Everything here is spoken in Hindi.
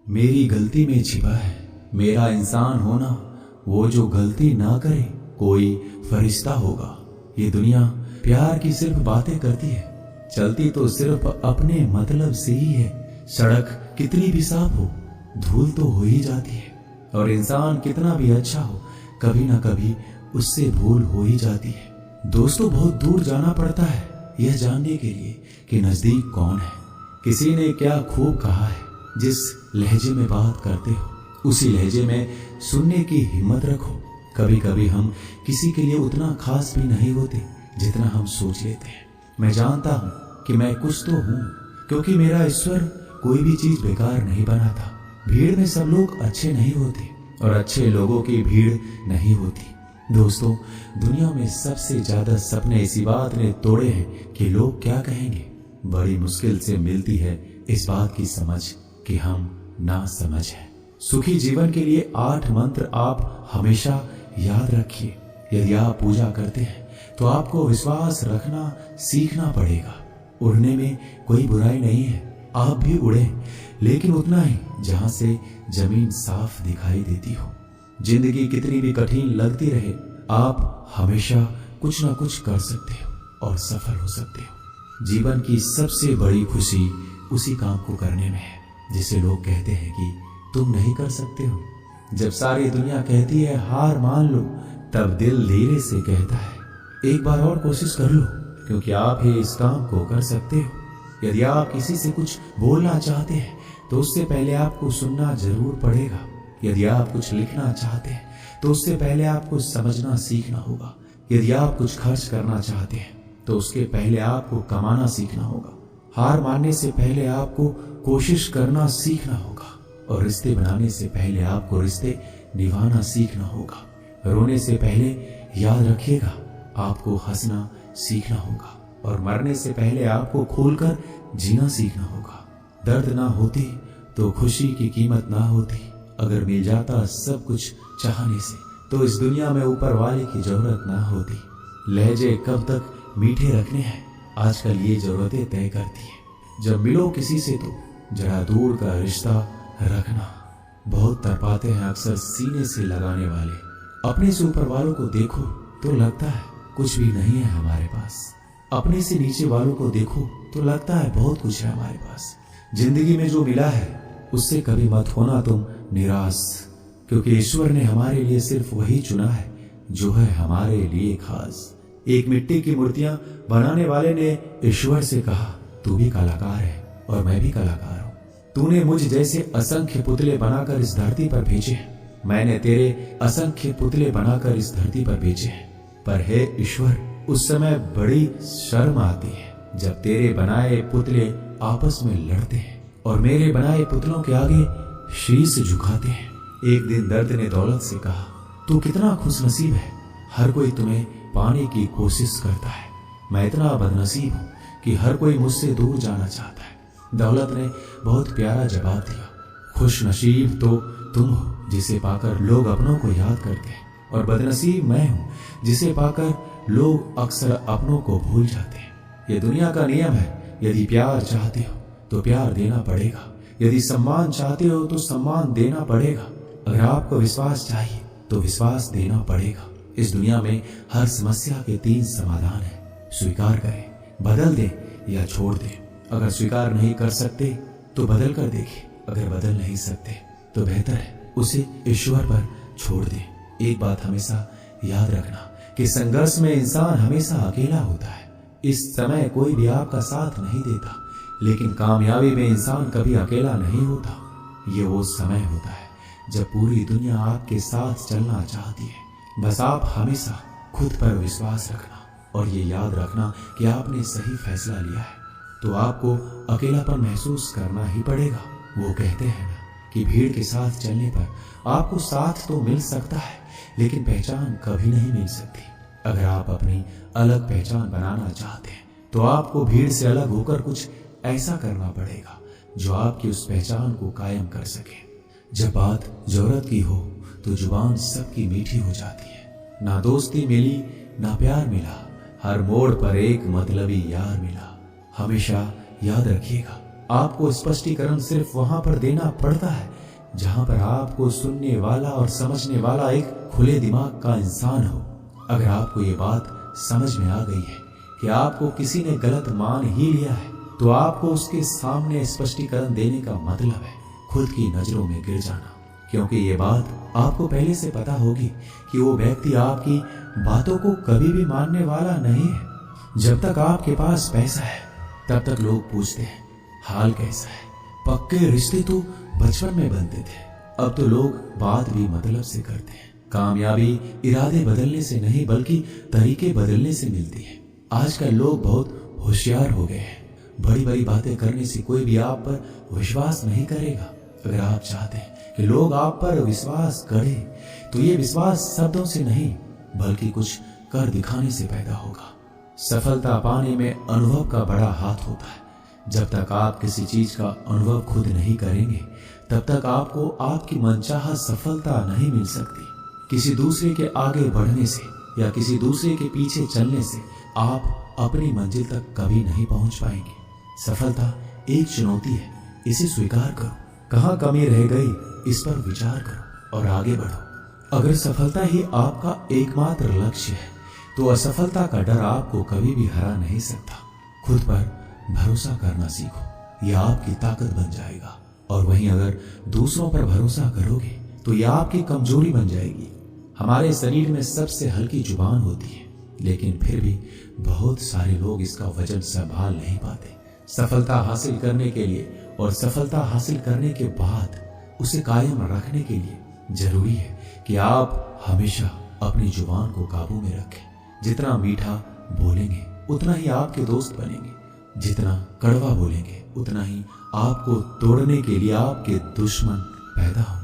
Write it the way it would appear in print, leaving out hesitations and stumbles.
मेरी गलती में छिपा है मेरा इंसान होना। वो जो गलती ना करे कोई फरिश्ता होगा। ये दुनिया प्यार की सिर्फ बातें करती है, चलती तो सिर्फ अपने मतलब से ही है। सड़क कितनी भी साफ हो धूल तो हो ही जाती है, और इंसान कितना भी अच्छा हो कभी ना कभी उससे भूल हो ही जाती है। दोस्तों, बहुत दूर जाना पड़ता है यह जानने के लिए कि नजदीक कौन है। किसी ने क्या खूब कहा है, जिस लहजे में बात करते हो उसी लहजे में सुनने की हिम्मत रखो। कभी कभी हम किसी के लिए उतना खास भी नहीं होते जितना हम सोच लेते हैं। मैं जानता हूँ कि मैं कुछ तो हूँ, क्योंकि मेरा ईश्वर कोई भी चीज बेकार नहीं बनाता। भीड़ में सब लोग अच्छे नहीं होते और अच्छे लोगों की भीड़ नहीं होती। दोस्तों, दुनिया में सबसे ज्यादा सपने इसी बात ने तोड़े हैं कि लोग क्या कहेंगे। बड़ी मुश्किल से मिलती है इस बात की समझ कि हम ना समझ हैं। सुखी जीवन के लिए 8 मंत्र आप हमेशा याद रखिए। यदि आप पूजा करते हैं तो आपको विश्वास रखना सीखना पड़ेगा। उड़ने में कोई बुराई नहीं है, आप भी उड़े, लेकिन उतना ही जहां से जमीन साफ दिखाई देती हो। जिंदगी कितनी भी कठिन लगती रहे, आप हमेशा कुछ ना कुछ कर सकते हो और सफल हो सकते हो। जीवन की सबसे बड़ी खुशी उसी काम को करने में है जिसे लोग कहते हैं कि तुम नहीं कर सकते हो। जब सारी दुनिया कहती है हार मान लो, तब दिल धीरे से कहता है एक बार और कोशिश कर लो, क्योंकि आप ही इस काम को कर सकते हो। यदि आप किसी से कुछ बोलना चाहते हैं तो उससे पहले आपको सुनना जरूर पड़ेगा। यदि आप कुछ लिखना चाहते हैं तो उससे पहले आपको समझना सीखना होगा। यदि आप कुछ खर्च करना चाहते हैं तो उसके पहले आपको कमाना सीखना होगा। हार मानने से पहले आपको कोशिश करना सीखना होगा, और रिश्ते बनाने से पहले आपको रिश्ते निभाना सीखना होगा। रोने से पहले याद रखिएगा आपको हंसना सीखना होगा, और मरने से पहले आपको खोलकर जीना सीखना होगा। दर्द ना होती तो खुशी की कीमत ना होती। अगर मिल जाता सब कुछ चाहने से तो इस दुनिया में ऊपर वाले की जरूरत ना होती। लहजे कब तक मीठे रखने हैं आजकल ये जरूरतें तय करती है। जब मिलो किसी से तो जरा दूर का रिश्ता रखना। बहुत तड़पाते हैं अक्सर सीने से लगाने वाले। अपने से ऊपर वालों को देखो तो लगता है कुछ भी नहीं है हमारे पास। अपने से नीचे वालों को देखो तो लगता है बहुत कुछ है हमारे पास। जिंदगी में जो मिला है उससे कभी मत होना तुम निराश, क्योंकि ईश्वर ने हमारे लिए सिर्फ वही चुना है जो है हमारे लिए खास। एक मिट्टी की मूर्तियां बनाने वाले ने ईश्वर से कहा तू भी कलाकार है और मैं भी कलाकार हूँ। तूने मुझ जैसे असंख्य पुतले बनाकर इस धरती पर भेजे हैं, मैंने तेरे असंख्य पुतले बनाकर इस धरती पर भेजे हैं। पर हे ईश्वर, उस समय बड़ी शर्म आती है जब तेरे बनाए पुतले आपस में लड़ते हैं और मेरे बनाए पुतलों के आगे शीश झुकाते हैं। एक दिन दर्द ने दौलत से कहा तू कितना खुशनसीब है, हर कोई तुम्हें पाने की कोशिश करता है। मैं इतना बदनसीब हूँ कि हर कोई मुझसे दूर जाना चाहता है। दौलत ने बहुत प्यारा जवाब दिया, खुश नसीब तो तुम हो जिसे पाकर लोग अपनों को याद करते हैं, और बदनसीब मैं हूँ जिसे पाकर लोग अक्सर अपनों को भूल जाते हैं। ये दुनिया का नियम है, यदि प्यार चाहते हो तो प्यार देना पड़ेगा, यदि सम्मान चाहते हो तो सम्मान देना पड़ेगा। अगर आपको विश्वास चाहिए तो विश्वास देना पड़ेगा। इस दुनिया में हर समस्या के 3 समाधान है, स्वीकार करें, बदल दें या छोड़ दें। अगर स्वीकार नहीं कर सकते तो बदल कर देखें, अगर बदल नहीं सकते तो बेहतर है उसे ईश्वर पर छोड़ दें। एक बात हमेशा याद रखना कि संघर्ष में इंसान हमेशा अकेला होता है। इस समय कोई भी आपका साथ नहीं देता, लेकिन कामयाबी में इंसान कभी अकेला नहीं होता। ये वो समय होता है जब पूरी दुनिया आपके साथ चलना चाहती है। बस आप हमेशा खुद पर विश्वास रखना और ये याद रखना कि आपने सही फैसला लिया है तो आपको अकेलापन महसूस करना ही पड़ेगा। वो कहते हैं ना कि भीड़ के साथ चलने पर आपको साथ तो मिल सकता है, लेकिन पहचान कभी नहीं मिल सकती। अगर आप अपनी अलग पहचान बनाना चाहते हैं तो आपको भीड़ से अलग होकर कुछ ऐसा करना पड़ेगा जो आपकी उस पहचान को कायम कर सके। जब बात जरूरत की हो तो जुबान सबकी मीठी हो जाती है। ना दोस्ती मिली ना प्यार मिला, हर मोड़ पर एक मतलबी यार मिला। हमेशा याद रखिएगा आपको स्पष्टीकरण सिर्फ वहां पर देना पड़ता है जहां पर आपको सुनने वाला और समझने वाला एक खुले दिमाग का इंसान हो। अगर आपको ये बात समझ में आ गई है कि आपको किसी ने गलत मान ही लिया है, तो आपको उसके सामने स्पष्टीकरण देने का मतलब है खुद की नजरों में गिर जाना, क्योंकि ये बात आपको पहले से पता होगी कि वो व्यक्ति आपकी बातों को कभी भी मानने वाला नहीं है। जब तक आपके पास पैसा है तब तक लोग पूछते हैं हाल कैसा है। पक्के रिश्ते तो बचपन में बनते थे, अब तो लोग बात भी मतलब से करते हैं। कामयाबी इरादे बदलने से नहीं बल्कि तरीके बदलने से मिलती है। आजकल लोग बहुत होशियार हो गए हैं। बड़ी बड़ी बातें करने से कोई भी आप पर विश्वास नहीं करेगा। अगर आप चाहते हैं कि लोग आप पर विश्वास करें तो ये विश्वास शब्दों से नहीं बल्कि कुछ कर दिखाने से पैदा होगा। सफलता पाने में अनुभव का बड़ा हाथ होता है। जब तक आप किसी चीज का अनुभव खुद नहीं करेंगे तब तक आपको आपकी मनचाहा सफलता नहीं मिल सकती। किसी दूसरे के आगे बढ़ने से या किसी दूसरे के पीछे चलने से आप अपनी मंजिल तक कभी नहीं पहुंच पाएंगे। सफलता एक चुनौती है, इसे स्वीकार करो। कहाँ कमी रह गई इस पर विचार करो और आगे बढ़ो। अगर सफलता ही आपका एकमात्र लक्ष्य है तो असफलता का डर आपको कभी भी हरा नहीं सकता। खुद पर भरोसा करना सीखो, यह आपकी ताकत बन जाएगा। और वहीं अगर दूसरों पर भरोसा करोगे तो यह आपकी कमजोरी बन जाएगी। हमारे शरीर में सबसे हल्की जुबान होती है, लेकिन फिर भी बहुत सारे लोग इसका वजन संभाल नहीं पाते। सफलता हासिल करने के लिए और सफलता हासिल करने के बाद उसे कायम रखने के लिए जरूरी है कि आप हमेशा अपनी जुबान को काबू में रखें। जितना मीठा बोलेंगे उतना ही आपके दोस्त बनेंगे, जितना कड़वा बोलेंगे उतना ही आपको तोड़ने के लिए आपके दुश्मन पैदा होंगे।